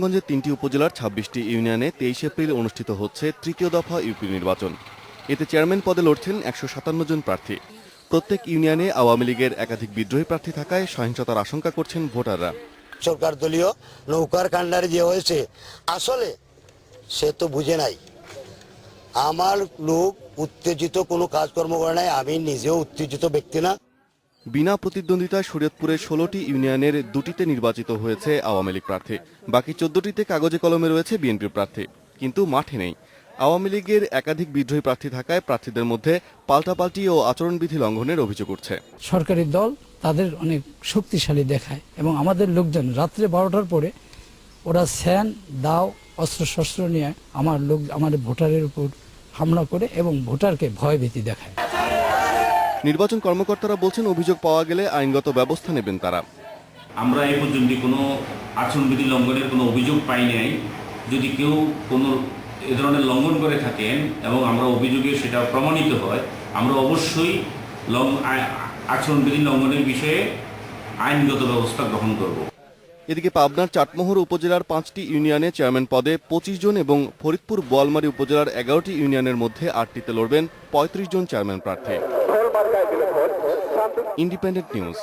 গঞ্জের ৩টি উপজেলার ২৬টি ইউনিয়নে ২৩ এপ্রিল অনুষ্ঠিত হচ্ছে তৃতীয় দফা ইউপি নির্বাচন। এতে চেয়ারম্যান পদে লড়ছেন ১৫৭ জন প্রার্থী। প্রত্যেক ইউনিয়নে আওয়ামী লীগের একাধিক বিদ্রোহী প্রার্থী থাকায় সহিংসতার আশঙ্কা করছেন ভোটাররা। সরকার দলীয় নৌকার কাণ্ডারে যে হয়েছে, আসলে সে তো বুঝে নাই। আমার লোক উত্তেজিত কোনো কাজকর্ম করে নাই, আমি নিজেও উত্তেজিত ব্যক্তি না। বিনা প্রতিদ্বন্দ্বিতায় শরীয়তপুরের ১৬টি ইউনিয়নের ২টিতে নির্বাচিত হয়েছে আওয়ামী লীগ প্রার্থী। বাকি ১৪টিতে কাগজে কলমে রয়েছে বিএনপির প্রার্থী, কিন্তু মাঠে নেই। আওয়ামী লীগের একাধিক বিদ্রোহী প্রার্থী থাকায় প্রার্থীদের মধ্যে পাল্টাপাল্টি ও আচরণবিধি লঙ্ঘনের অভিযোগ উঠছে। সরকারি দল তাদের অনেক শক্তিশালী দেখায় এবং আমাদের লোকজন রাত্রে ১২টার পরে ওরা স্যান দাও অস্ত্রশস্ত্র নিয়ে আমাদের ভোটারের উপর হামলা করে এবং ভোটারকে ভয়ভীতি দেখায়। নির্বাচন কর্মকর্তারা বলছেন, অভিযোগ পাওয়া গেলে আইনগত ব্যবস্থা নেবেন তারা। আমরা এই পর্যন্ত কোনো আচরণবিধি লঙ্ঘনের কোনো অভিযোগ পাই নাই। যদি কেউ কোনো এ ধরনের লঙ্ঘন করে থাকেন এবং আমরা অভিযোগে সেটা প্রমাণিত হয়, আমরা অবশ্যই আচরণবিধি লঙ্ঘনের বিষয়ে আইনগত ব্যবস্থা গ্রহণ করব। এদিকে পাবনার চাটমোহর উপজেলার 5টি ইউনিয়নে চেয়ারম্যান পদে 25 জন এবং ফরিদপুর বোয়ালমারী উপজেলার 11টি ইউনিয়নের মধ্যে 8টিতে লড়বেন 35 জন চেয়ারম্যান প্রার্থী। Independent news.